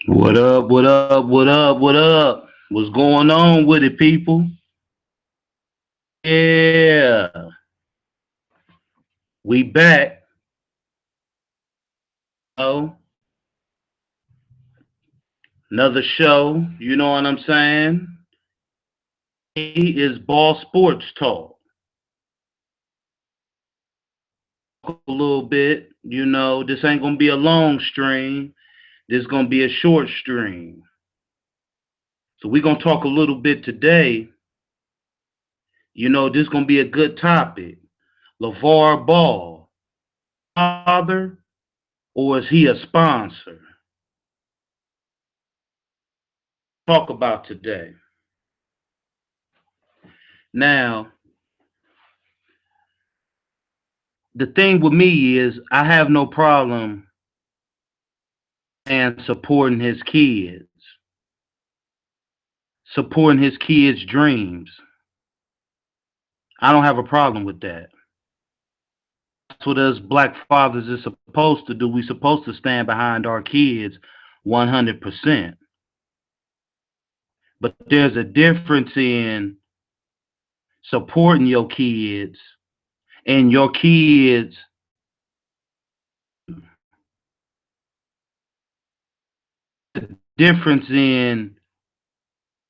What up, what up, what up, what up? What's going on with it, people? Yeah, we back. Oh, another show. You know what I'm saying? He is Ball Sports Talk. A little bit. This ain't gonna be a long stream. This gonna be a short stream. So we're gonna talk a little bit today. This gonna be a good topic. Lavar Ball, father, or is he a sponsor? Talk about today. Now, the thing with me is I have no problem and supporting his kids' dreams. I don't have a problem with that. That's what us black fathers is supposed to do. We supposed to stand behind our kids 100%. But there's a difference in supporting your kids and your kids the difference in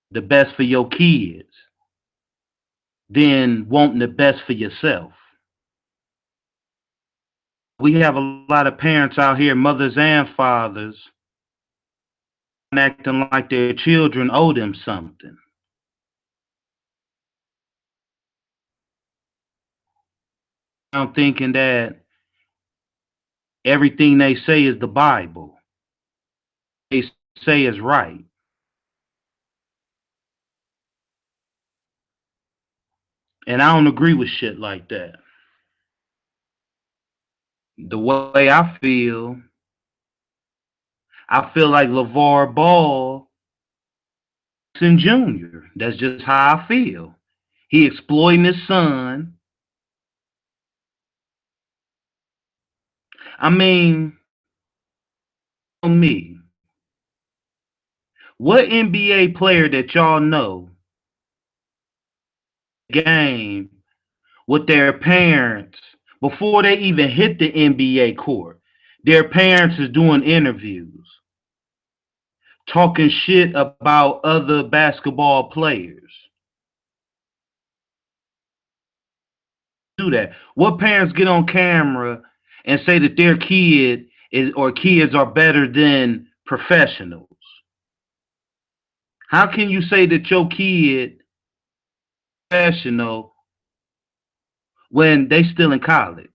the best for your kids than wanting the best for yourself. We have a lot of parents out here, mothers and fathers, acting like their children owe them something. I'm thinking that everything they say is the Bible. They say is right. And I don't agree with shit like that. The way I feel like LeVar Ball and Jr. That's just how I feel. He exploiting his son. I mean, me. What NBA player that y'all know game with their parents before they even hit the NBA court? Their parents is doing interviews, talking shit about other basketball players. Do that. What parents get on camera and say that their kid is or kids are better than professionals? How can you say that your kid is professional when they still in college?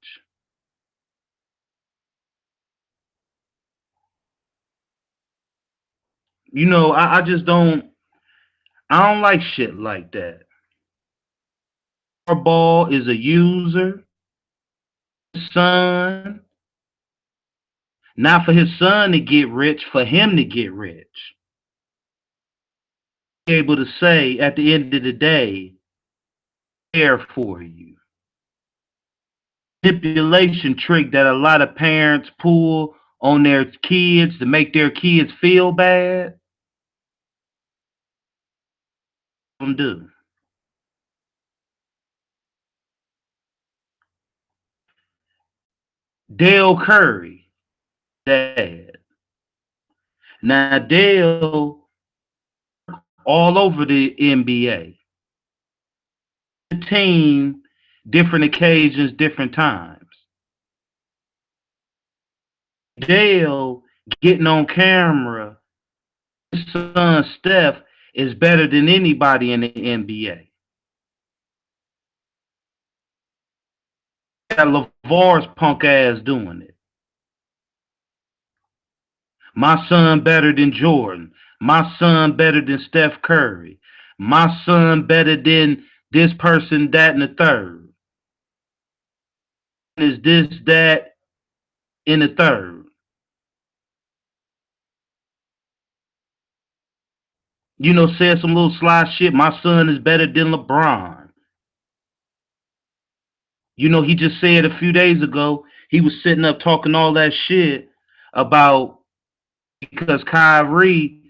I just don't. I don't like shit like that. Ball is a user, son, not for his son to get rich, for him to get rich. Be able to say at the end of the day, care for you. Manipulation trick that a lot of parents pull on their kids to make their kids feel bad. Do Dale Curry, dad. Now Dale all over the NBA. Team, different occasions, different times. Dale getting on camera, his son Steph is better than anybody in the NBA. Got LeVar's punk ass doing it. My son better than Jordan. My son better than Steph Curry. My son better than this person, that, and the third. Is this, that, in the third? Said some little sly shit. My son is better than LeBron. He just said a few days ago he was sitting up talking all that shit about because Kyrie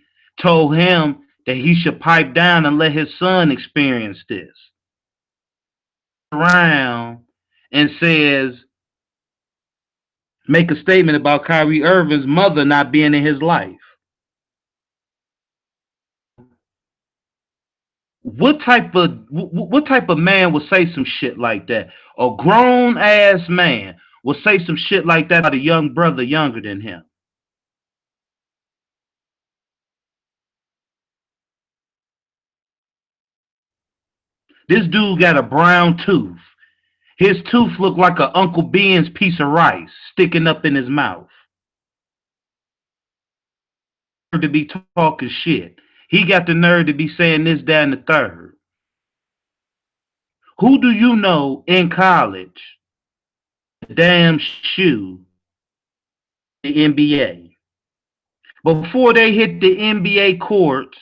told him that he should pipe down and let his son experience this. Around and says, make a statement about Kyrie Irving's mother not being in his life. What type of man would say some shit like that? A grown ass man would say some shit like that about a young brother younger than him. This dude got a brown tooth. His tooth looked like a Uncle Ben's piece of rice sticking up in his mouth. To be talking shit. He got the nerve to be saying this, that, and the third. Who do you know in college? Damn shoe, the NBA. Before they hit the NBA courts,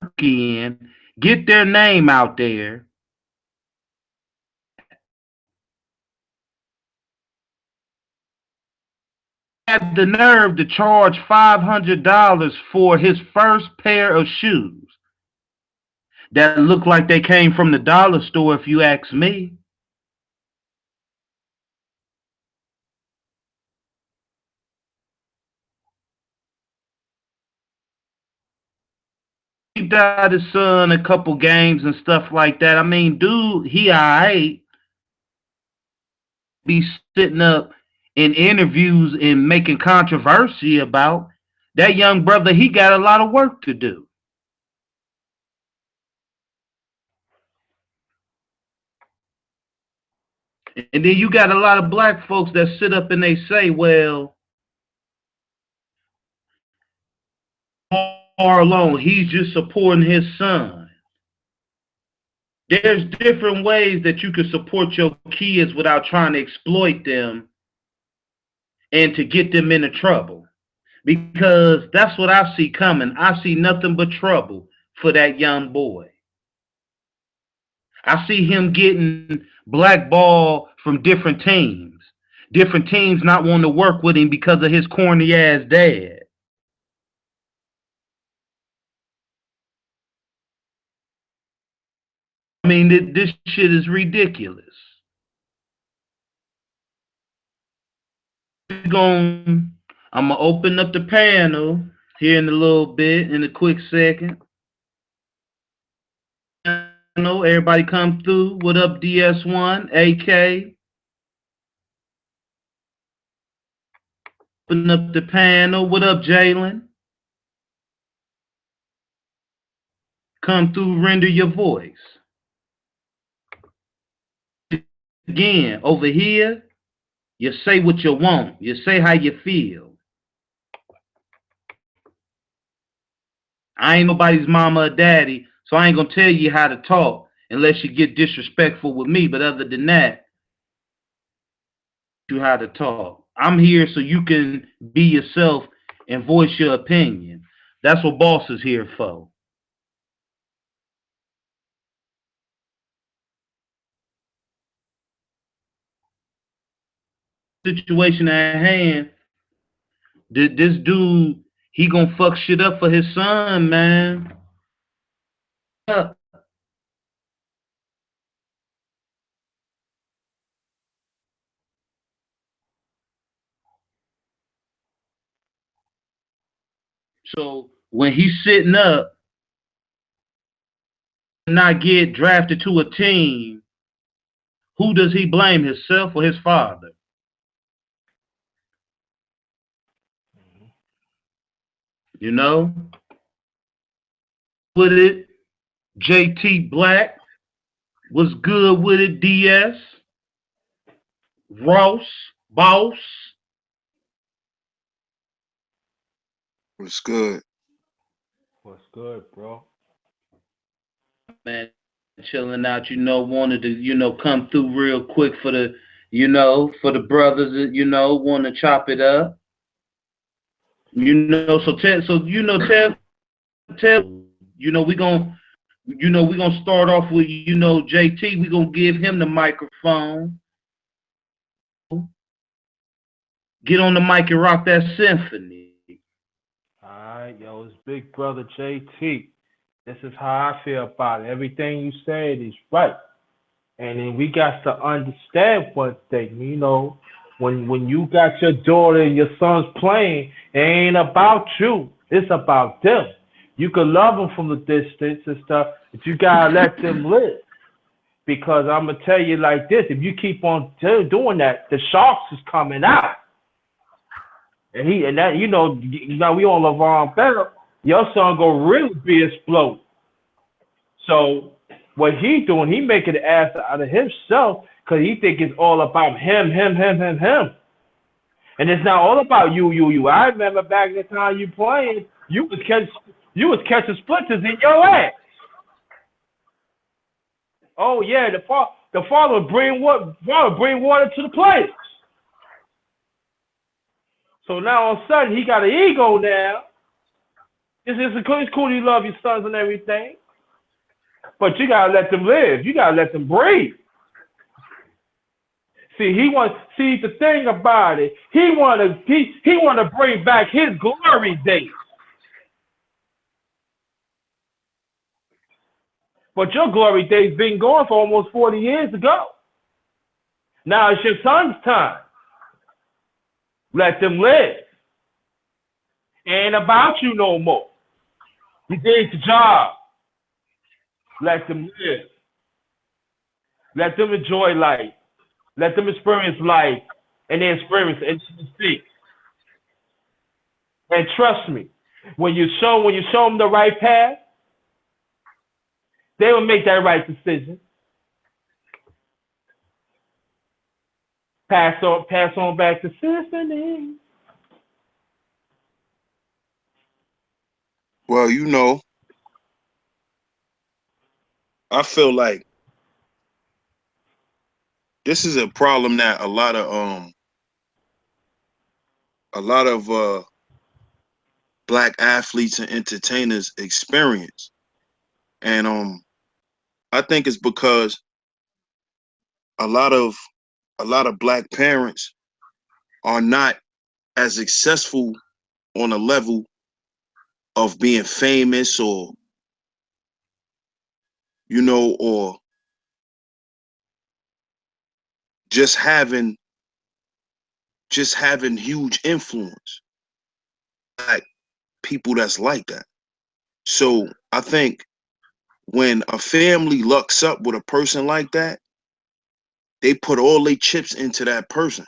again, get their name out there. Had the nerve to charge $500 for his first pair of shoes that looked like they came from the dollar store, if you ask me. He died his son a couple games and stuff like that. I mean, dude, he alright. Be sitting up in interviews and making controversy about that young brother. He got a lot of work to do. And then you got a lot of black folks that sit up and they say, well, alone, he's just supporting his son. There's different ways that you can support your kids without trying to exploit them and to get them into trouble. Because that's what I see coming. I see nothing but trouble for that young boy. I see him getting blackballed from different teams. Different teams not wanting to work with him because of his corny ass dad. I mean, this shit is ridiculous. I'm gonna open up the panel here in a little bit, in a quick second. Everybody come through. What up, DS1, AK? Open up the panel. What up, Jalen? Come through, render your voice. Again, over here, you say what you want. You say how you feel. I ain't nobody's mama or daddy, so I ain't gonna tell you how to talk unless you get disrespectful with me. But other than that, you how to talk. I'm here so you can be yourself and voice your opinion. That's what boss is here for. Situation at hand, this dude, he gonna fuck shit up for his son, man. So when he's sitting up, not get drafted to a team, who does he blame, himself or his father? You know? With it, JT Black was good with it, DS, Ross, Boss. What's good? What's good, bro? Man, chilling out, wanted to, come through real quick for the, for the brothers that, want to chop it up. Tell, we gonna, we gonna start off with, JT. We gonna give him the microphone. Get on the mic and rock that symphony. Alright, yo, it's Big Brother JT. This is how I feel about it. Everything you said is right. And then we got to understand one thing, when you got your daughter and your sons playing, it ain't about you. It's about them. You can love them from the distance and stuff, but you gotta let them live. Because I'm gonna tell you like this: if you keep on doing that, the sharks is coming out. And that now we on Lavar better. Your son gonna really be explode. So what he doing? He making an ass out of himself because he think it's all about him. And it's not all about you. I remember back in the time you playing, you was catching splinters in your ass. Oh yeah, the father would bring water to the players. So now all of a sudden he got an ego now. It's cool you love your sons and everything, but you gotta let them live. You gotta let them breathe. See the thing about it. He wanna bring back his glory days, but your glory days been gone for almost 40 years ago. Now it's your son's time. Let them live. Ain't about you no more. You did your job. Let them live. Let them enjoy life. Let them experience life and they experience it and see. And trust me, when you show them the right path, they will make that right decision. Pass on back to Symphony. Well, I feel like this is a problem that a lot of black athletes and entertainers experience. And I think it's because a lot of a lot of black parents are not as successful on a level of being famous or just having just having huge influence. Like people that's like that. So I think when a family lucks up with a person like that, they put all their chips into that person.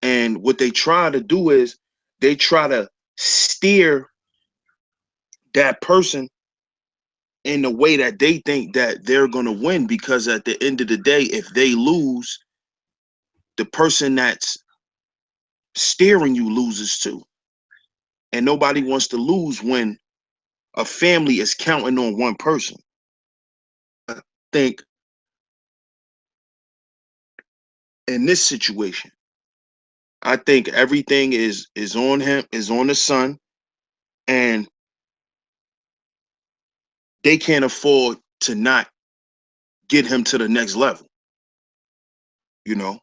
And what they try to do is they try to steer that person in the way that they think that they're going to win, because at the end of the day, if they lose, the person that's steering you loses too. And nobody wants to lose when a family is counting on one person. I think in this situation, I think everything is on him, is on the son, and they can't afford to not get him to the next level, you know?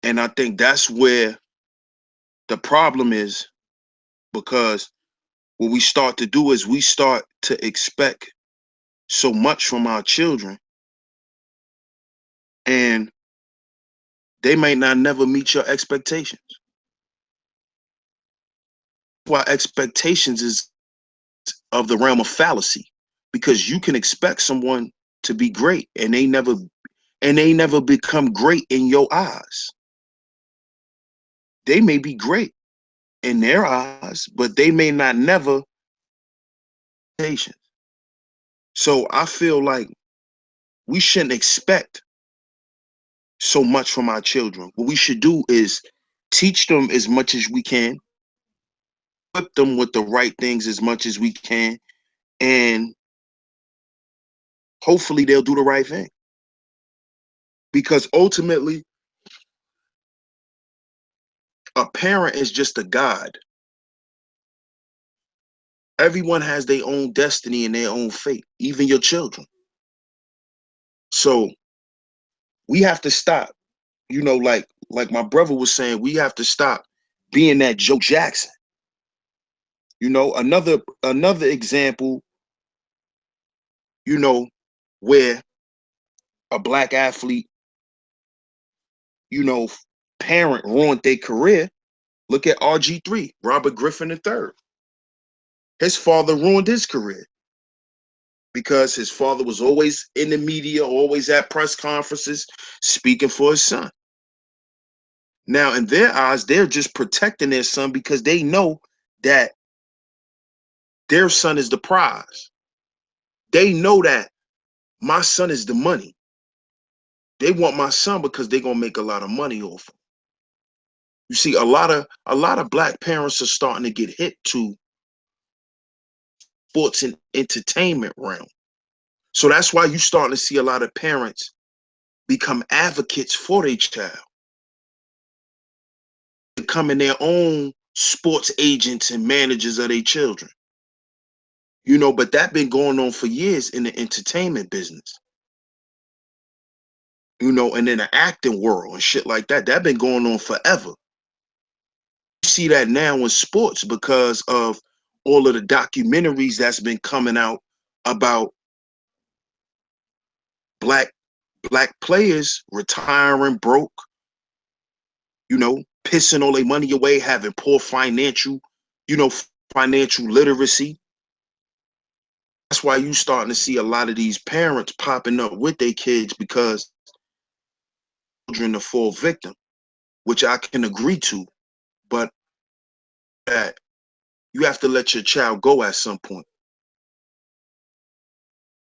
And I think that's where the problem is, because what we start to do is we start to expect so much from our children, and they might not never meet your expectations. Why expectations is of the realm of fallacy, because you can expect someone to be great and they never become great in your eyes. They may be great in their eyes, but they may not never patience. So I feel like we shouldn't expect so much from our children. What we should do is teach them as much as we can, equip them with the right things as much as we can, and hopefully they'll do the right thing. Because ultimately, a parent is just a guide. Everyone has their own destiny and their own fate, even your children. So we have to stop, like my brother was saying, we have to stop being that Joe Jackson. You know, another example, you know, where a black athlete, you know, parent ruined their career. Look at RG3, Robert Griffin III. His father ruined his career because his father was always in the media, always at press conferences, speaking for his son. Now, in their eyes, they're just protecting their son because they know that their son is the prize. They know that my son is the money. They want my son because they're gonna make a lot of money off him. You see, a lot of black parents are starting to get hit to sports and entertainment realm. So that's why you starting to see a lot of parents become advocates for their child, becoming their own sports agents and managers of their children. You know, but that been going on for years in the entertainment business. You know, and in the acting world and shit like that. That been going on forever. You see that now in sports because of all of the documentaries that's been coming out about black black players retiring broke, you know, pissing all their money away, having poor financial, you know, financial literacy. That's why you starting to see a lot of these parents popping up with their kids because children to fall victim, which I can agree to, but that you have to let your child go at some point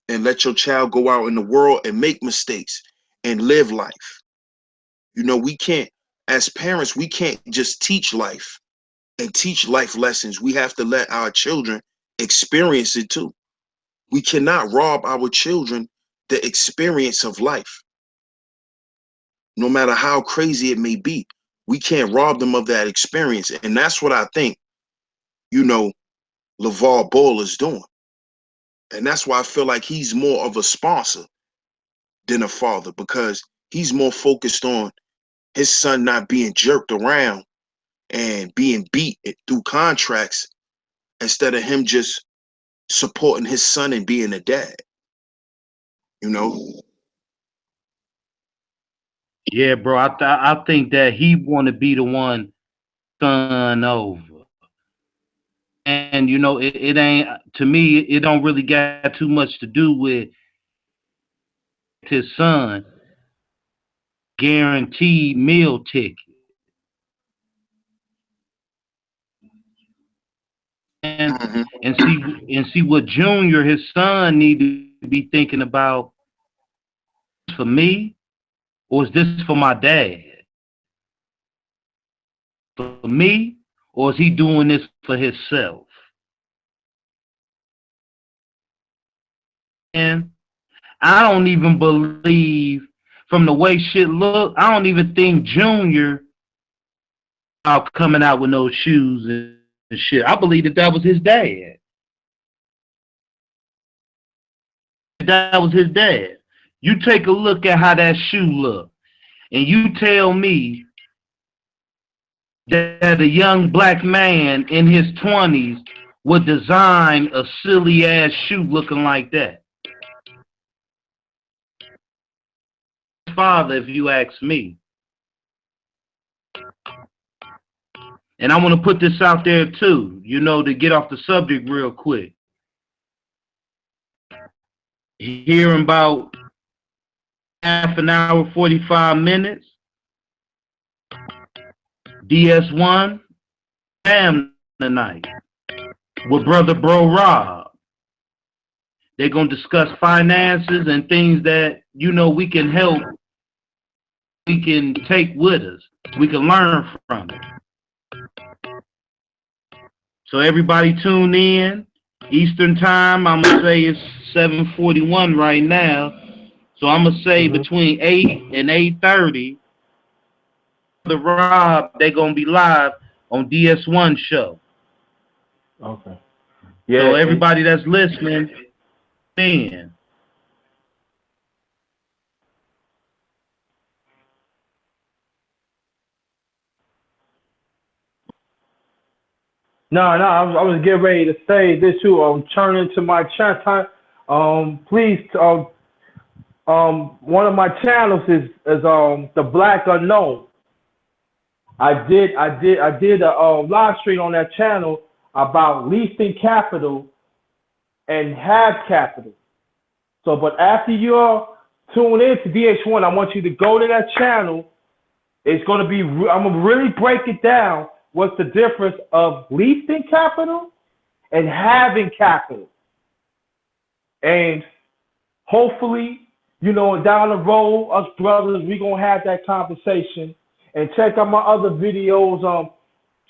and let your child go out in the world and make mistakes and live life. You know, we can't, as parents, we can't just teach life and teach life lessons. We have to let our children experience it too. We cannot rob our children the experience of life, no matter how crazy it may be. We can't rob them of that experience. And that's what I think, you know, LeVar Ball is doing. And that's why I feel like he's more of a sponsor than a father because he's more focused on his son not being jerked around and being beat through contracts instead of him just supporting his son and being a dad, you know? Yeah, bro. I think that he want to be the one son over, and you know it ain't to me. It don't really got too much to do with his son guaranteed meal ticket, and Mm-hmm. and see what Junior, his son, need to be thinking about for me, or is this for my dad? For me, or is he doing this for himself? And I don't even believe, from the way shit look, I don't even think Junior out coming out with no shoes and shit. I believe that was his dad. That was his dad. You take a look at how that shoe look, and you tell me that a young black man in his 20s would design a silly ass shoe looking like that. Father, if you ask me. And I want to put this out there too, you know, to get off the subject real quick. Hearing about half an hour, 45 minutes, DS1, Bam tonight with brother Bro Rob. They're going to discuss finances and things that, you know, we can help, we can take with us, we can learn from it. So everybody tune in. Eastern time, I'm going to say it's 7:41 right now. So I'm going to say between 8 and 8:30, the Rob, they're going to be live on DS1 show. Okay. Yeah. So everybody that's listening, in. No, I was getting ready to say this too. Turn into my channel. Please, one of my channels is the Black Unknown. I did a live stream on that channel about leasing capital and have capital. So, but after you're tuned in to DH1, I want you to go to that channel. It's going to be, I'm going to really break it down. What's the difference of leasing capital and having capital? And hopefully, down the road, us brothers, we're going to have that conversation. And check out my other videos,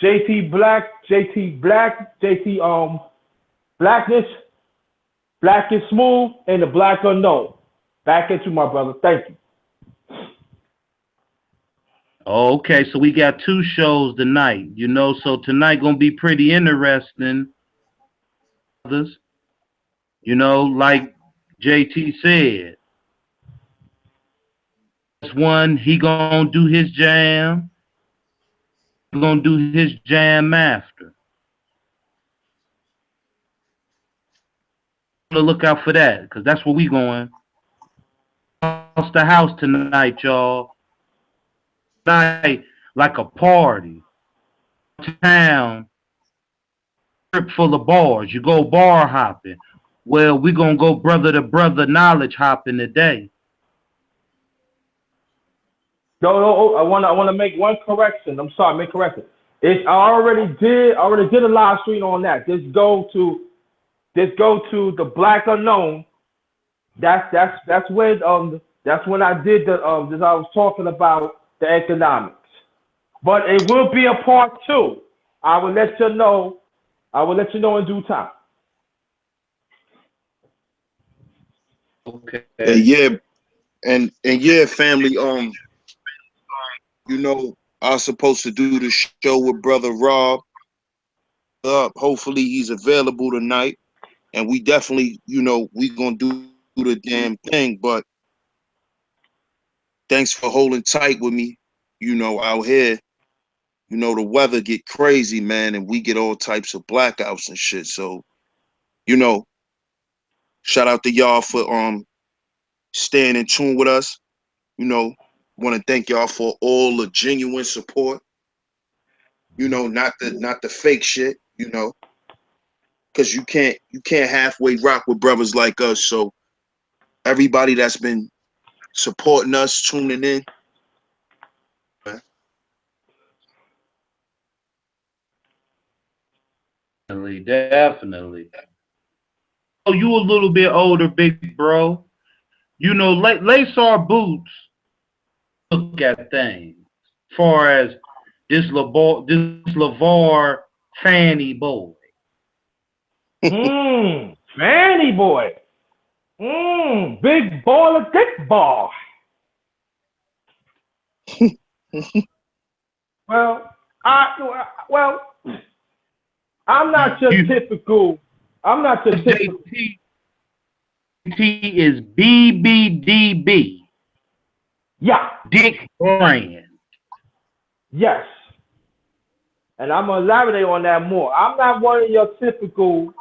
JT Blackness, Black and Smooth, and the Black Unknown. Back into my brother. Thank you. Okay, so we got 2 shows tonight, so tonight gonna be pretty interesting. Like JT said, this one, he gonna do his jam. He gonna do his jam after. Look out for that, because that's where we going. House to house tonight, y'all. Tonight, like a party. Town, trip full of bars. You go bar hopping. Well, we gonna go brother to brother knowledge hopping today. No, I wanna make one correction. I'm sorry, make correction. I already did a live stream on that. Just go to the Black Unknown. That's when I did as I was talking about the economics. But it will be a part 2. I will let you know. I will let you know in due time. Okay. Yeah, and yeah, family. I was supposed to do the show with brother Rob. Hopefully he's available tonight, and we definitely, we gonna do the damn thing. But thanks for holding tight with me. Out here, the weather get crazy, man, and we get all types of blackouts and shit. So, shout out to y'all for staying in tune with us. Want to thank y'all for all the genuine support. Not the fake shit. Because you can't halfway rock with brothers like us. So everybody that's been supporting us, tuning in. Definitely. Oh, you a little bit older, big bro. Lace our boots. Look at things. As far as this Lavar Fanny boy. Fanny boy. Big ball of dick ball. Well, I'm not your typical. I'm not your typical. JT is BBDB. Yeah. Dick Brand. Yes. And I'm gonna elaborate on that more. I'm not one of your typical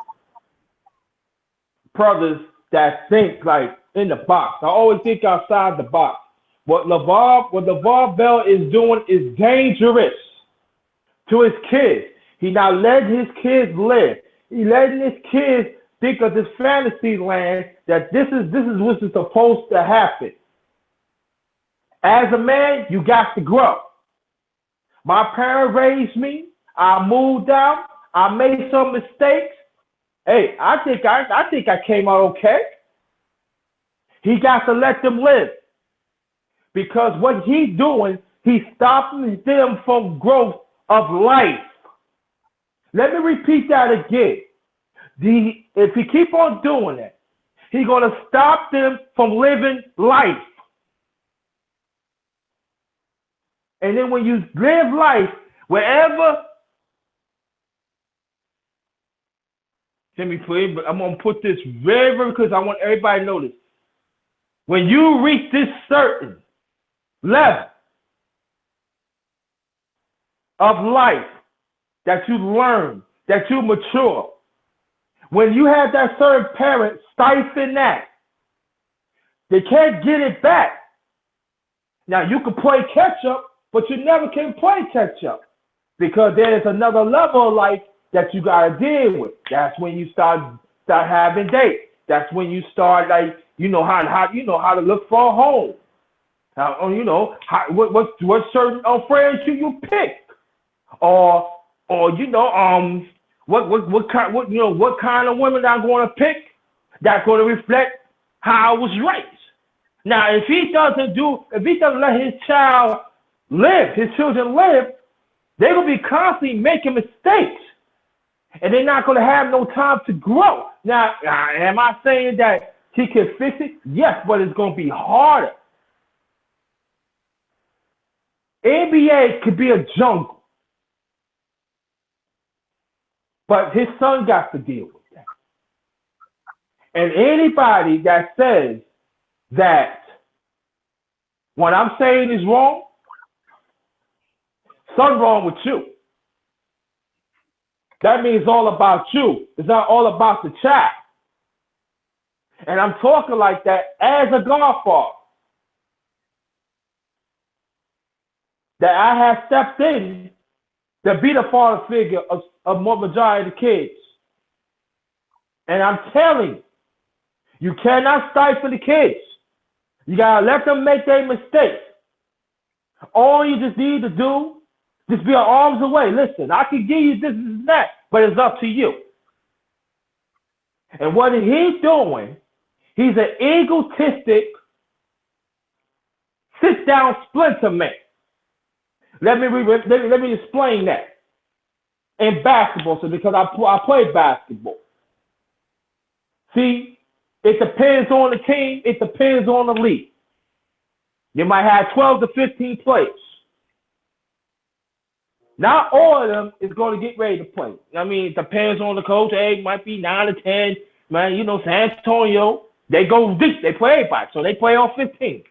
brothers that think like in the box. I always think outside the box. What LeVar Bell is doing is dangerous to his kids. He not letting his kids live. He letting his kids think of this fantasy land that this is what is supposed to happen. As a man, you got to grow. My parents raised me. I moved out. I made some mistakes. Hey, I think I came out okay. He got to let them live. Because what he's doing, he's stopping them from growth of life. Let me repeat that again. If he keep on doing that, he's going to stop them from living life. And then when you live life, wherever, Jimmy, please, but I'm going to put this very, very, because I want everybody to know this. When you reach this certain level of life that you learn, that you mature. When you have that certain parent stifle that, they can't get it back. Now you can play catch up, but you never can play catch up because there's another level of life that you gotta deal with. That's when you start having dates. That's when you start how to look for a home. What certain friends you pick, or what kind of women I'm going to pick that's going to reflect how I was raised. Now, if he doesn't let his children live, they're going to be constantly making mistakes, and they're not going to have no time to grow. Now, am I saying that he can fix it? Yes, but it's going to be harder. NBA could be a jungle, but his son got to deal with that. And anybody that says that what I'm saying is wrong, something wrong with you. That means it's all about you. It's not all about the child. And I'm talking like that as a godfather. That I have stepped in to be the father figure of more majority of the kids. And I'm telling you cannot stifle the kids. You gotta let them make their mistakes. All you just need to do, just be arms away. Listen, I can give you this and that, but it's up to you. And what he's doing, he's an egotistic, sit-down splinter man. Let me explain that. In basketball, so because I play basketball. See, it depends on the team. It depends on the league. You might have 12 to 15 players. Not all of them is going to get ready to play. I mean, it depends on the coach. Hey, it might be 9 to 10. Man, San Antonio, they go deep. They play everybody, so they play on 15.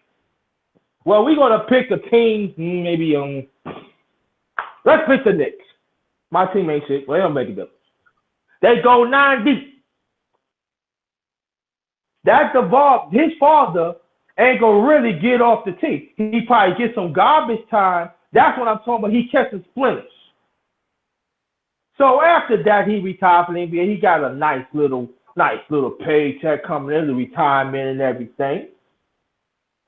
Well, we're going to pick a team, maybe, let's pick the Knicks. My team ain't shit. Well, they don't make a difference. They go 9 deep. That's his father ain't going to really get off the team. He probably get some garbage time. That's what I'm talking about. He catches splinters. So after that, he retired from the NBA. He got a nice little paycheck coming in, the retirement and everything.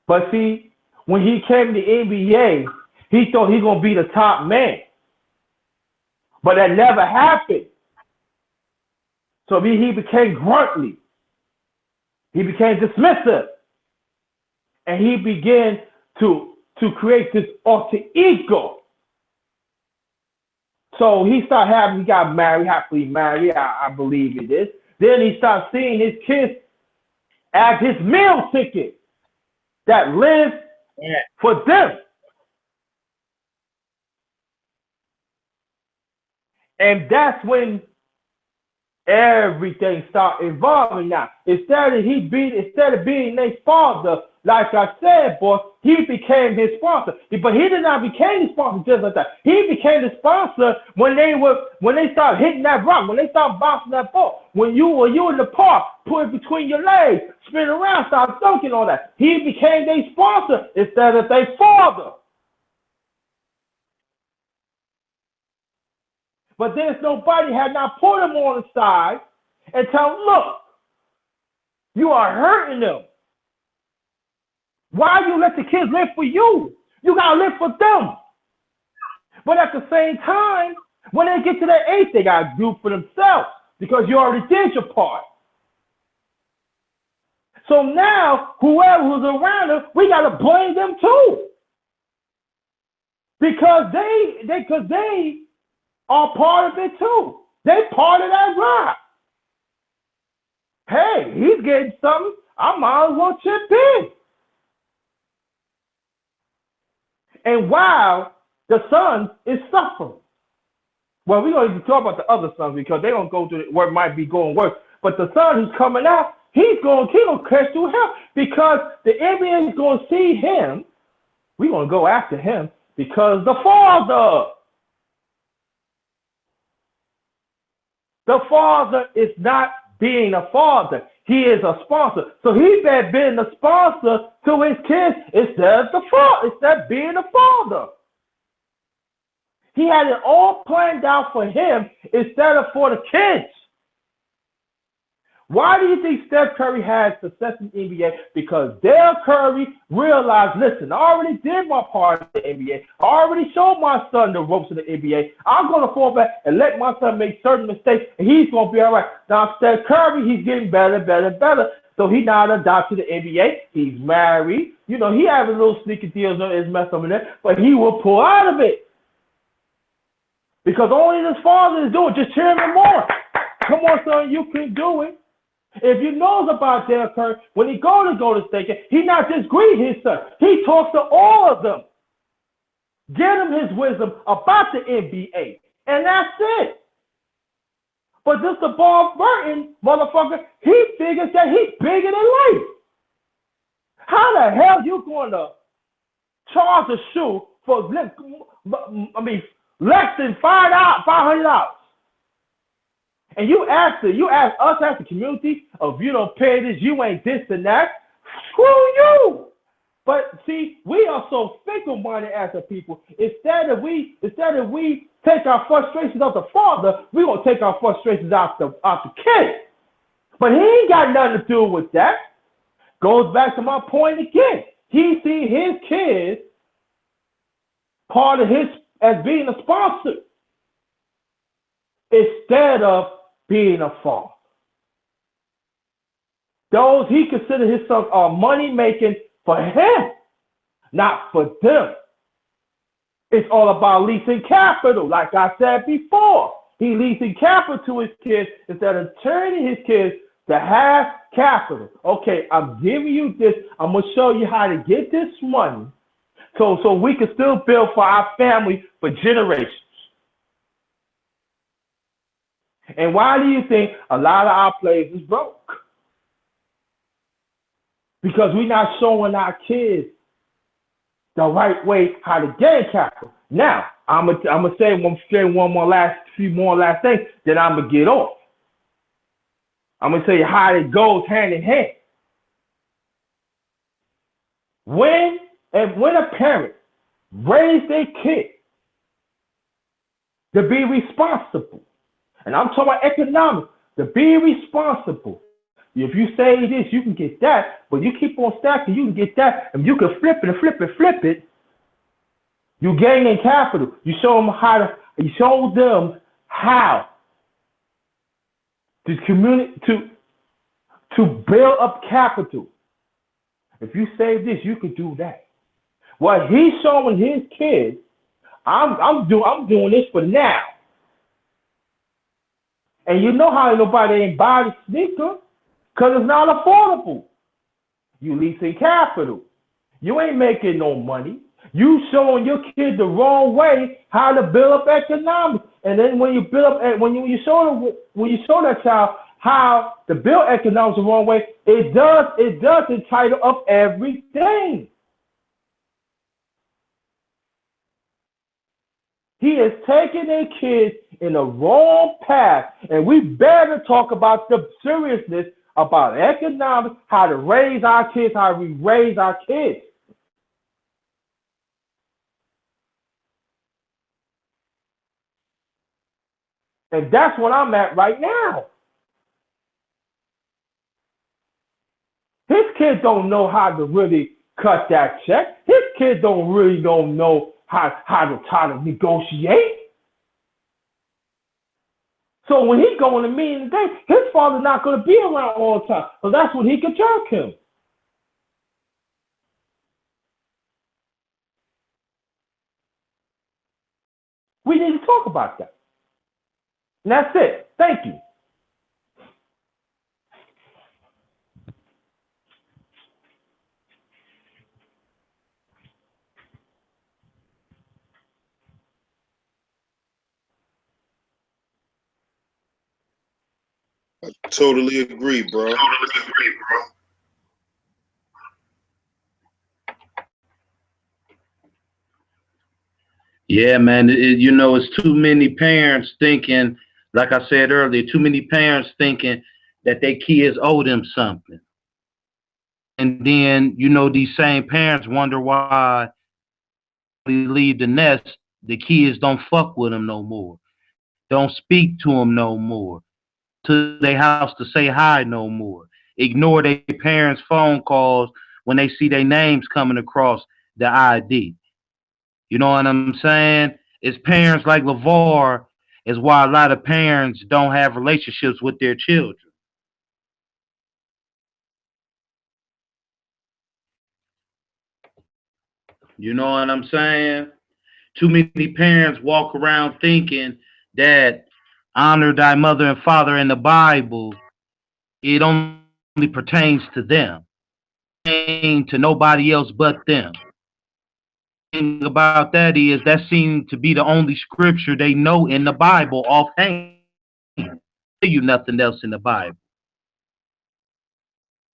But see, when he came to the NBA, he thought he was going to be the top man. But that never happened. So he became gruntly. He became dismissive. And he began to create this alter ego. So he got married, happily married, I believe it is. Then he started seeing his kids as his meal ticket that lives for them. And that's when everything started evolving now. Instead of being their father, like I said, boy, he became his sponsor. But he did not become his sponsor just like that. He became the sponsor when they started hitting that rock, when they started bouncing that ball. When you in the park, put it between your legs, spin around, start dunking on that. He became their sponsor instead of their father. But there's nobody had not put him on the side and tell him, look, you are hurting them. Why you let the kids live for you? You got to live for them. But at the same time, when they get to that age, they got to do for themselves because you already did your part. So now, whoever was around them, we got to blame them too. Because they are part of it too. They part of that ride. Hey, he's getting something. I might as well chip in. And while the son is suffering. Well, we're going to talk about the other sons because they're going to go through what might be going worse. But the son who's coming out, he's going to catch through hell because the NBA is going to see him. We're going to go after him because the father. The father is not being a father. He is a sponsor. So he been being the sponsor to his kids instead of the father, instead of being a father. He had it all planned out for him instead of for the kids. Why do you think Steph Curry had success in the NBA? Because Dale Curry realized, listen, I already did my part in the NBA. I already showed my son the ropes of the NBA. I'm going to fall back and let my son make certain mistakes, and he's going to be all right. Now, Steph Curry, he's getting better, better, better. So he now adopted the NBA. He's married. You know, he has a little sneaky deals on his mess over there, but he will pull out of it. Because only his father is doing. Just cheer him more. Come on, son, you can do it. If you knows about Dale Curry, when he go to State, he not just greet his son. He talks to all of them. Get him his wisdom about the NBA. And that's it. But this the Bob Burton motherfucker, he figures that he's bigger than life. How the hell you going to charge a shoe for, less than $500? And you ask us as a community, if you don't pay this, you ain't this and that. Screw you. But see, we are so fickle-minded as a people. Instead of we take our frustrations out the father, we're gonna take our frustrations out the kid. But he ain't got nothing to do with that. Goes back to my point again. He see his kids part of his as being a sponsor instead of being a father. Those he considered his sons are money making for him, not for them. It's all about leasing capital, like I said before. He leasing capital to his kids instead of turning his kids to have capital. Okay, I'm giving you this. I'm gonna show you how to get this money, so we can still build for our family for generations. And why do you think a lot of our players is broke? Because we're not showing our kids the right way how to gain capital. Now, I'm gonna say few more last things, then I'm gonna get off. I'm gonna tell you how it goes hand in hand. When a parent raises their kid to be responsible, and I'm talking about economics, to be responsible. If you say this, you can get that, but you keep on stacking, you can get that, and you can flip it and flip it, flip it. You gain in capital. You show them how to build up capital. If you save this, you can do that. What he's showing his kids, I'm doing this for now. And you know how nobody ain't buy the sneaker? Because it's not affordable. You leasing capital. You ain't making no money. You showing your kid the wrong way how to build up economics. And then when you show that child how to build economics the wrong way, it does entitle up everything. He is taking their kids in the wrong path, and we better talk about the seriousness about economics, how to raise our kids, how we raise our kids. And that's what I'm at right now. His kids don't know how to really cut that check. His kids don't know how to negotiate. So when he going to meeting today, his father's not going to be around all the time. So that's when he can jerk him. We need to talk about that. And that's it. Thank you. Totally agree, bro. Yeah, man. It's too many parents thinking Like I said earlier, too many parents thinking that their kids owe them something. And then, these same parents wonder why they leave the nest, the kids don't fuck with them no more. Don't speak to them no more. To their house to say hi no more. Ignore their parents' phone calls when they see their names coming across the ID. You know what I'm saying? It's parents like Lavar is why a lot of parents don't have relationships with their children. You know what I'm saying? Too many parents walk around thinking that honor thy mother and father in the Bible, it only pertains to them. It ain't to nobody else but them. Thing about that is that seems to be the only scripture they know in the Bible offhand. Tell you nothing else in the Bible.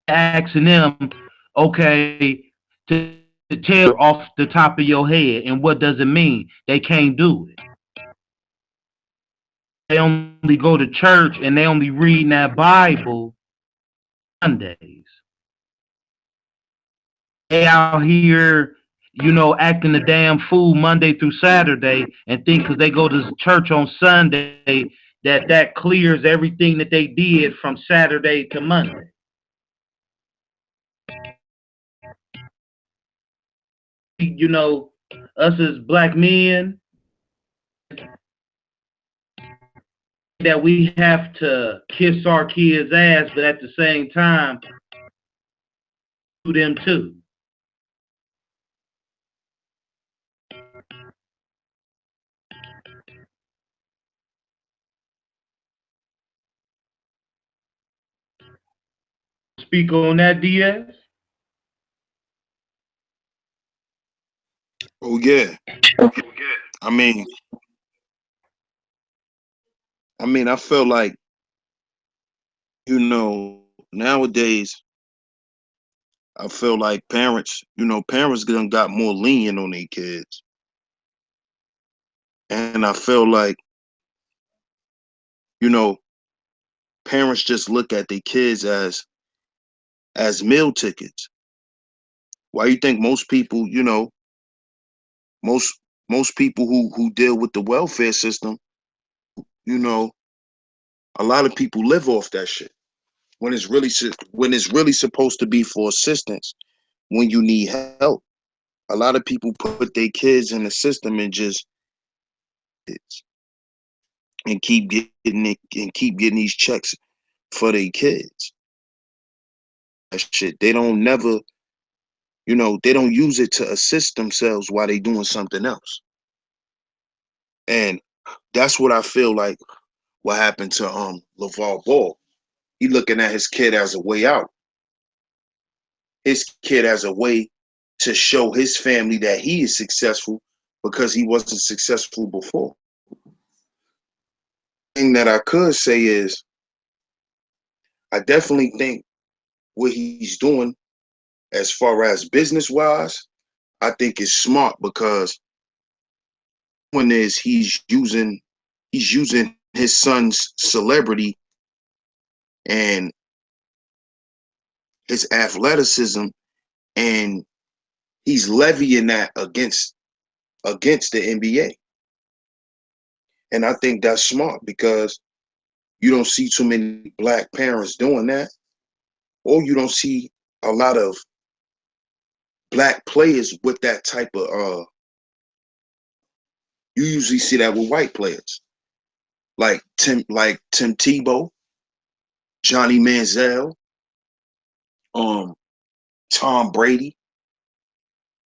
Asking them, okay, to tell off the top of your head, and what does it mean? They can't do it. They only go to church and they only read that Bible Sundays. They out here, acting a damn fool Monday through Saturday and think because they go to church on Sunday that clears everything that they did from Saturday to Monday. You know, us as black men, that we have to kiss our kids' ass, but at the same time, do them too. Speak on that, DS. Oh yeah. I mean, I feel like, nowadays I feel like parents done got more lenient on their kids. And I feel like, you know, parents just look at their kids as meal tickets. Why you think most people, most most people who deal with the welfare system, you know, a lot of people live off that shit when it's really supposed to be for assistance when you need help. A lot of people put their kids in the system and just and keep getting these checks for their kids. That shit. They don't never, they don't use it to assist themselves while they doing something else. And that's what I feel like what happened to LeVar Ball. He looking at his kid as a way out. His kid as a way to show his family that he is successful because he wasn't successful before. Thing that I could say is I definitely think what he's doing as far as business wise, I think is smart because one is he's using his son's celebrity and his athleticism, and he's levying that against the NBA. And I think that's smart because you don't see too many black parents doing that, or you don't see a lot of black players with that type of you usually see that with white players like Tim Tebow, Johnny Manziel, um, Tom Brady.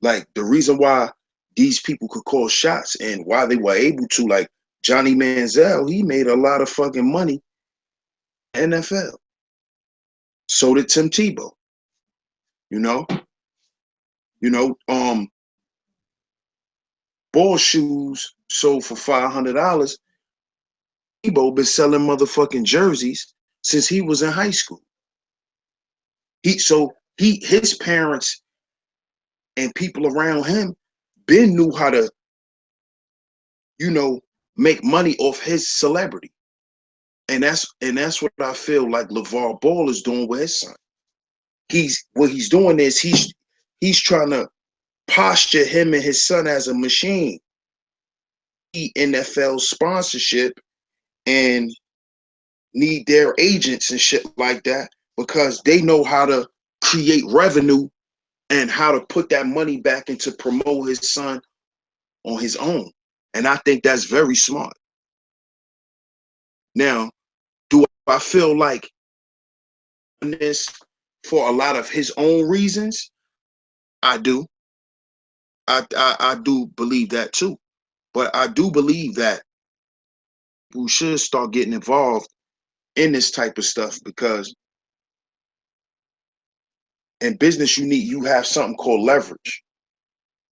Like the reason why these people could call shots and why they were able to, like Johnny Manziel, he made a lot of fucking money in the NFL. So did Tim Tebow. You know, you know, ball shoes sold for $500. Tebow been selling motherfucking jerseys since he was in high school. His parents and people around him Ben knew how to, you know, make money off his celebrity. that's what I feel like LeVar Ball is doing with his son. What he's doing is he's trying to posture him and his son as a machine. NFL sponsorship and need their agents and shit like that because they know how to create revenue and how to put that money back into promote his son on his own. And I think that's very smart. Now, do I feel like this for a lot of his own reasons? I do. I do believe that too. But I do believe that we should start getting involved in this type of stuff because in business you have something called leverage.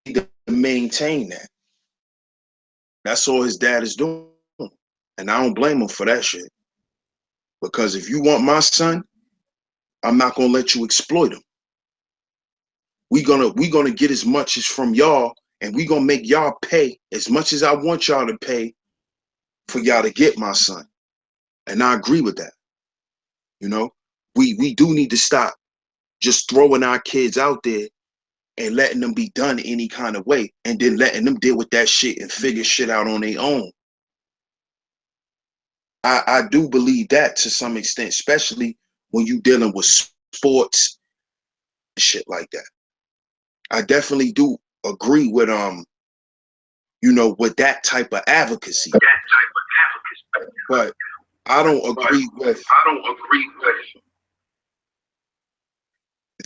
You need to maintain that. That's all his dad is doing. And I don't blame him for that shit. Because if you want my son, I'm not gonna let you exploit him. We gonna get as much as from y'all, and we gonna make y'all pay as much as I want y'all to pay for y'all to get my son. And I agree with that. You know, we do need to stop just throwing our kids out there and letting them be done any kind of way, and then letting them deal with that shit and figure shit out on their own. I do believe that to some extent, especially when you dealing with sports and shit like that. I definitely do agree with with that type of advocacy. But I don't agree with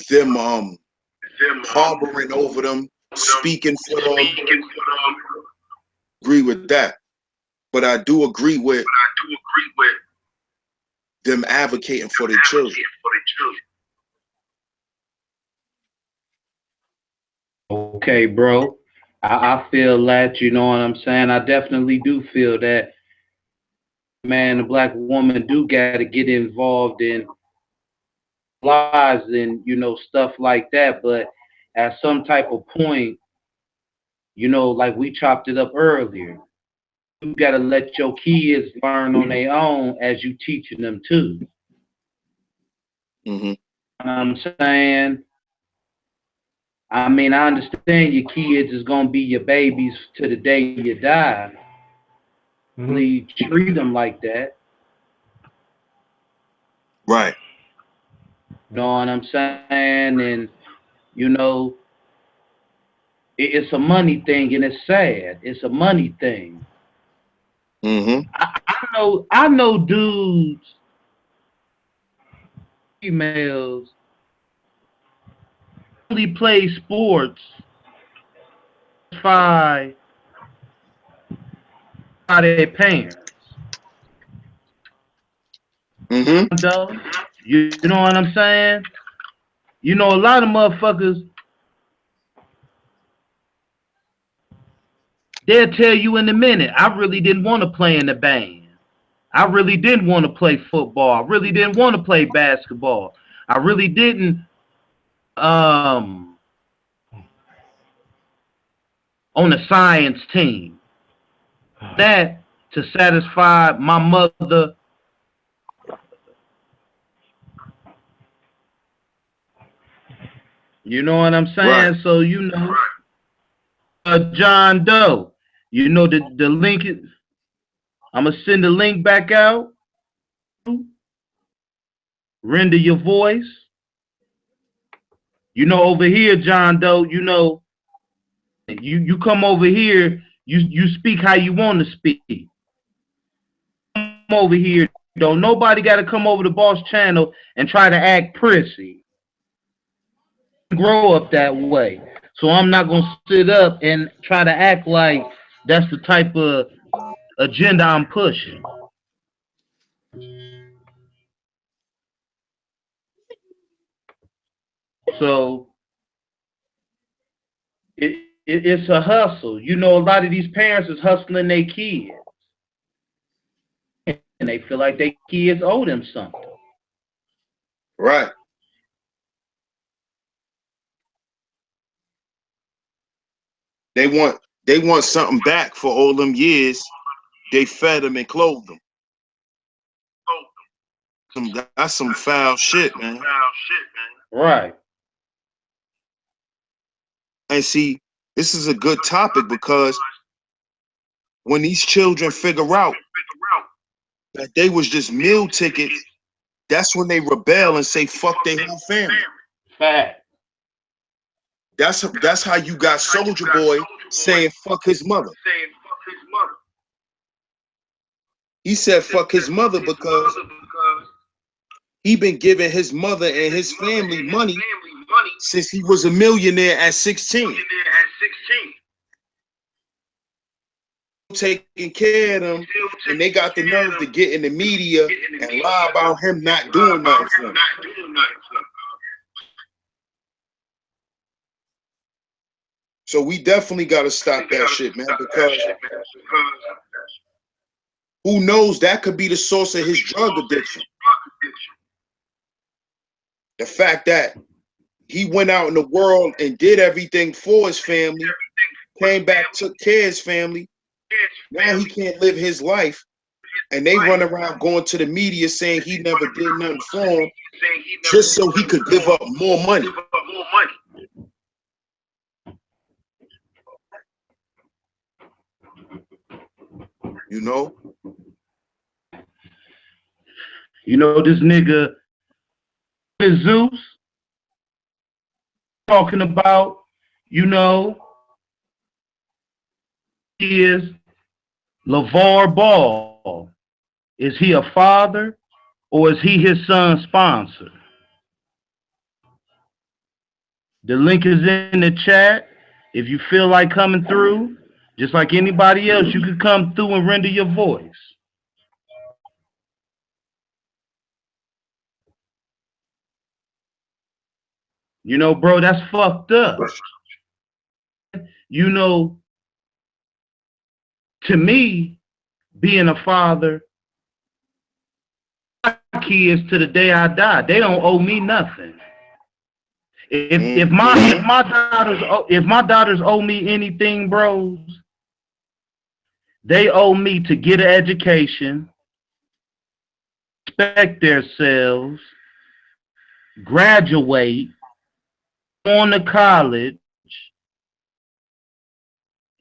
them harboring over them, speaking for them. Agree with that. But I do agree with them advocating for their children. Okay, bro. I feel that, you know what I'm saying? I definitely do feel that man, the black woman do gotta get involved in lives and, stuff like that. But at some type of point, like we chopped it up earlier, you gotta let your kids learn on their own as you teaching them too. Mm-hmm. You know what I'm saying? I mean, I understand your kids is gonna be your babies to the day you die. Really treat them like that. Right. You know what I'm saying? And you know, it's a money thing, and it's sad. It's a money thing. Mm-hmm. I know dudes, females, only play sports by their parents. Mm-hmm. Though, you know what I'm saying? A lot of motherfuckers, they'll tell you in a minute, I really didn't want to play in the band. I really didn't want to play football. I really didn't want to play basketball. I really didn't um on the science team. That to satisfy my mother. You know what I'm Right. saying? So John Doe. The link is. I'm gonna send the link back out. Render your voice. Over here, John Doe. You come over here. You speak how you want to speak. Come over here. Don't nobody got to come over to Boss Channel and try to act prissy. Grow up that way. So I'm not gonna sit up and try to act like that's the type of agenda I'm pushing. So it's a hustle. A lot of these parents is hustling their kids, and they feel like their kids owe them something. Right. They want something back for all them years they fed them and clothed them. That's some foul shit, man. Right. And see, this is a good topic because when these children figure out that they was just meal tickets, that's when they rebel and say fuck their whole family. Fact. That's how you got Soldier Boy saying fuck his mother. He said fuck his mother because he been giving his mother and his family money since he was a millionaire at 16. Taking care of them, and they got the nerve to get in the media and lie about him not doing nothing for them. So we definitely got to stop that shit, man, because who knows, that could be the source of his drug addiction. The fact that he went out in the world and did everything for his family, came back, took care of his family. Now he can't live his life, and they run around going to the media saying he never did nothing for him just so he could give up more money. You know? You know this nigga Zeus talking about, you know, he is Lavar Ball. Is he a father or is he his son's sponsor? The link is in the chat. If you feel like coming through, just like anybody else, you can come through and render your voice. You know, bro, that's fucked up. You know, to me, being a father, my kids to the day I die, they don't owe me nothing. If my daughters owe me anything, bros, they owe me to get an education, respect themselves, graduate, go on to college,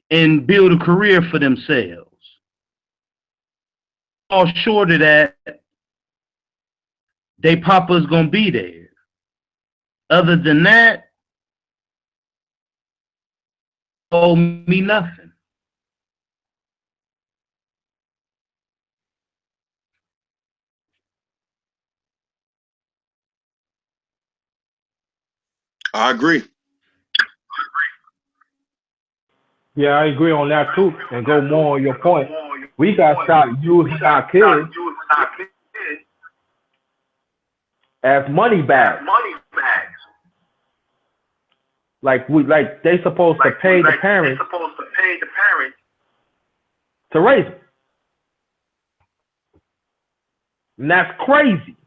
and build a career for themselves. All short of that, they papa's gonna be there. Other than that, owe me nothing. I agree. Yeah, I agree on that too. And go more on your point. We got to start using our kids as money bags. Like they supposed to pay the parents to raise them. And that's crazy.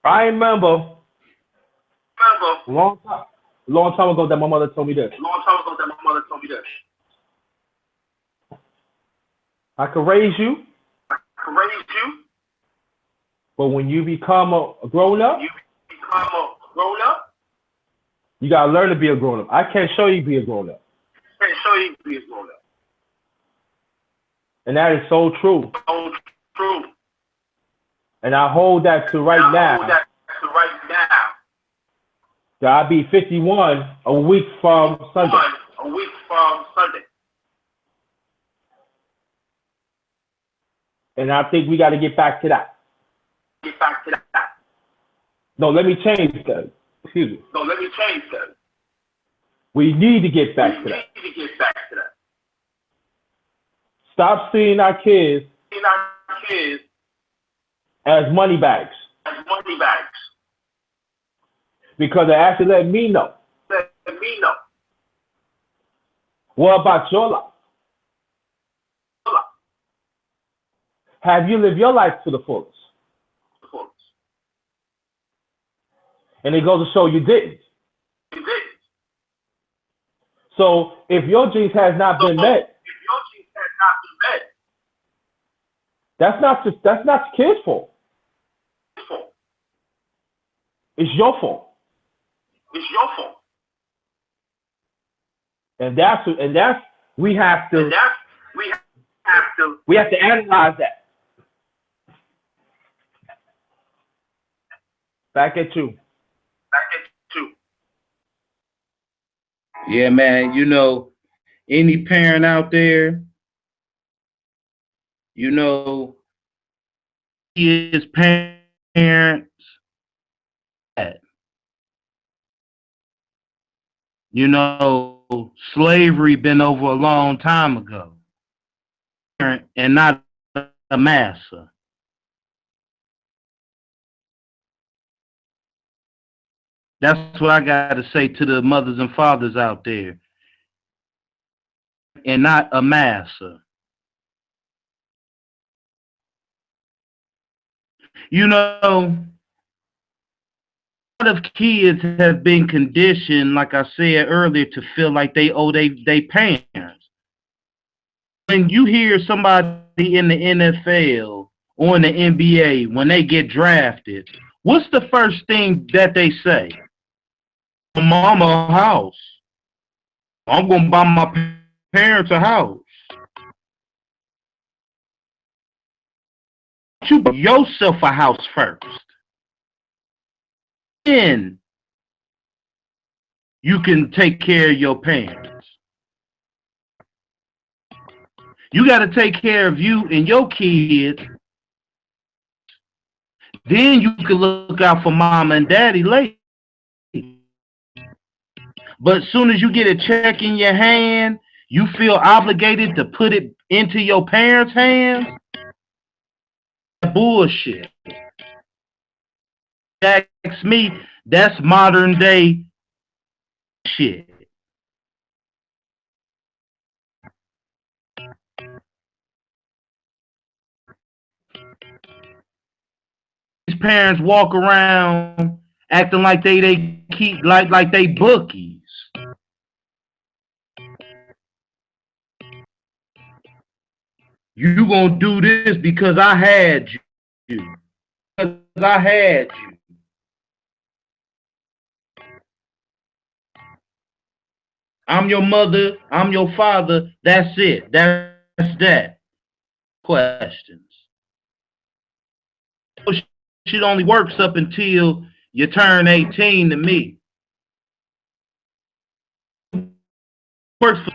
I remember a long time ago that my mother told me this. I could raise you, but when you become a grown up, you gotta learn to be a grown up. I can't show you to be a grown up. And that is so true. And I hold that to right now. That I'll be 51 a week from Sunday. And I think we got to get back to that. No, let me change that. Excuse me. We need to get back to that. Stop seeing our kids as money bags. Because they actually let me know. What about your life? Have you lived your life to the fullest? And it goes to show you didn't. So if your dreams has not been met, That's not the kid's fault. It's your fault. It's your fault. And that's we have to we have to analyze that. Back at you. Yeah, man. Any parent out there, his parents, slavery been over a long time ago, and not a master. That's what I got to say to the mothers and fathers out there, and not a master. A lot of kids have been conditioned, like I said earlier, to feel like they owe they parents. When you hear somebody in the NFL or in the NBA, when they get drafted, what's the first thing that they say? Mama a house. I'm going to buy my parents a house. You buy yourself a house first. Then you can take care of your parents. You got to take care of you and your kids. Then you can look out for mama and daddy later. But as soon as you get a check in your hand, you feel obligated to put it into your parents' hands? Bullshit. That's me. That's modern day shit. These parents walk around acting like they keep like they bookies. You gonna do this because I had you. Because I had you. I'm your mother. I'm your father. That's it. That's that. Questions. Shit only works up until you turn 18 to me. Works for,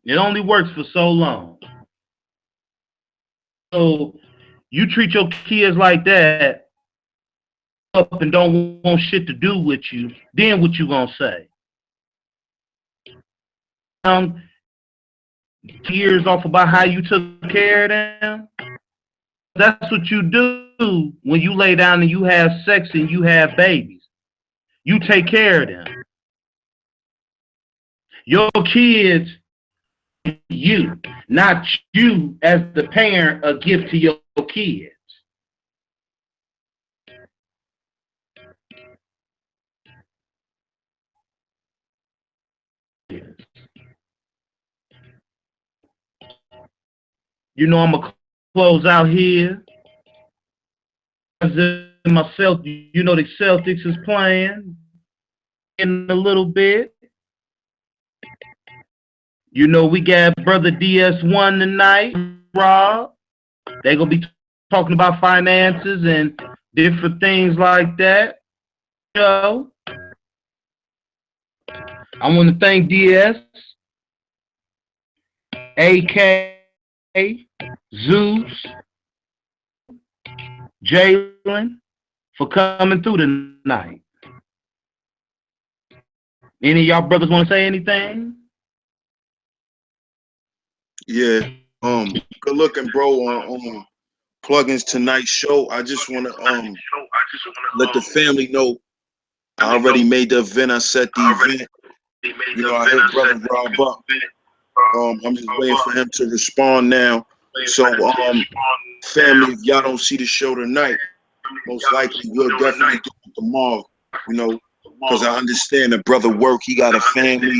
it only works for so long. So you treat your kids like that up and don't want shit to do with you, then what you gonna say? Years off about how you took care of them? That's what you do when you lay down and you have sex and you have babies. You take care of them. Your kids, you, not you as the parent, a gift to your kids. I'm going to close out here. Myself, the Celtics is playing in a little bit. We got Brother DS1 tonight, Rob. They're going to be talking about finances and different things like that. I want to thank DS, AK, Zeus, Jalen for coming through tonight. Any of y'all brothers want to say anything? Yeah. Good looking, bro, on Plugins tonight's show. I just want to let the family know I already made the event. I set the event. I hit Brother Rob up. I'm just waiting for him to respond now. So, family, if y'all don't see the show tonight, most likely we'll definitely do it tomorrow. Because I understand that brother work. He got a family.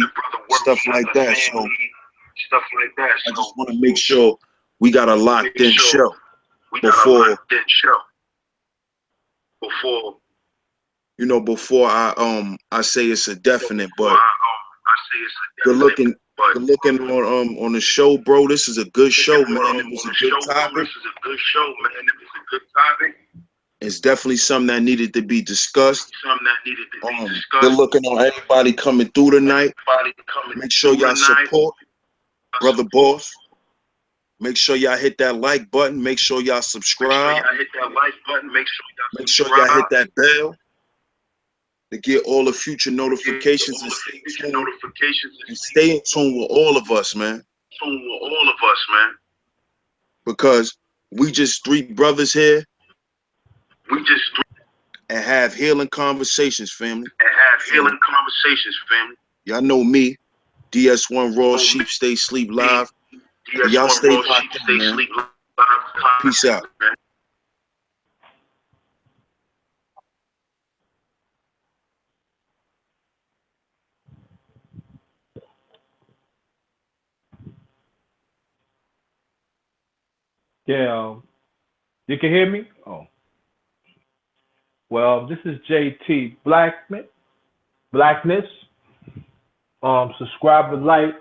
stuff like that. So I just want to make sure we got a locked in show before before I say it's a definite, but good looking on the show, bro. This is a good show, man. It was a good topic. It's definitely something that needed to be discussed. Good looking on everybody coming through tonight. Make sure y'all support Brother Boss. Make sure y'all hit that like button. Make sure y'all subscribe. Make sure y'all hit that bell to get all the future notifications and stay in tune with all of us, man. Because we just three brothers here and have healing conversations, family. Y'all know me, DS1 Raw Sheep Stay Sleep Live. Y'all stay locked in, man. Peace out. Yeah, you can hear me? Oh. Well, this is JT Blackness. Subscribe and like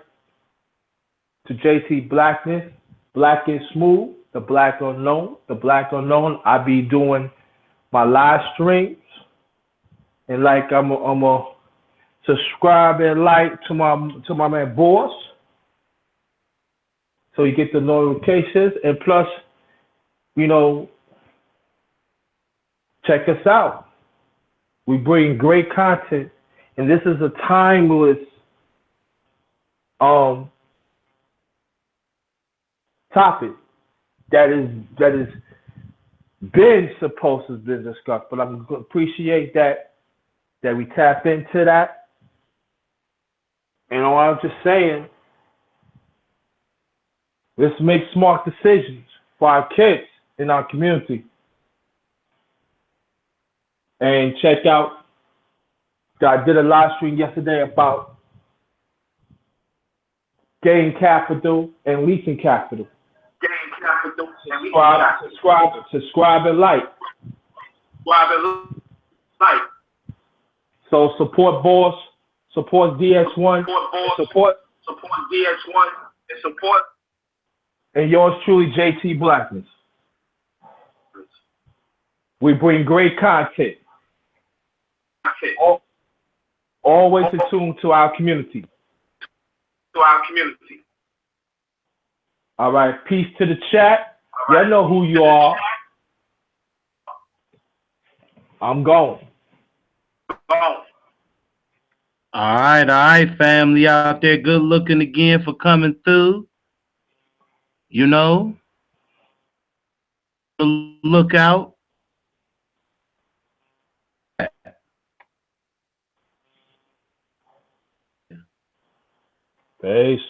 to JT Blackness. Black and Smooth, the Black Unknown. I be doing my live streams. And like I'm a subscribe and like to my man Boss. So you get the notifications, and plus, check us out. We bring great content, and this is a timeless topic that is been supposed to be discussed. But I'm gonna appreciate that we tap into that. And I'm just saying, let's make smart decisions for our kids in our community. And check out, I did a live stream yesterday about gain capital and leasing capital. Subscribe and like. So support Boss, support DS1, support and yours truly, JT Blackness. We bring great content. Always in tune to our community. All right, peace to the chat. Y'all know who you are. I'm going. All right, family out there. Good looking again for coming through. Look out. Peace.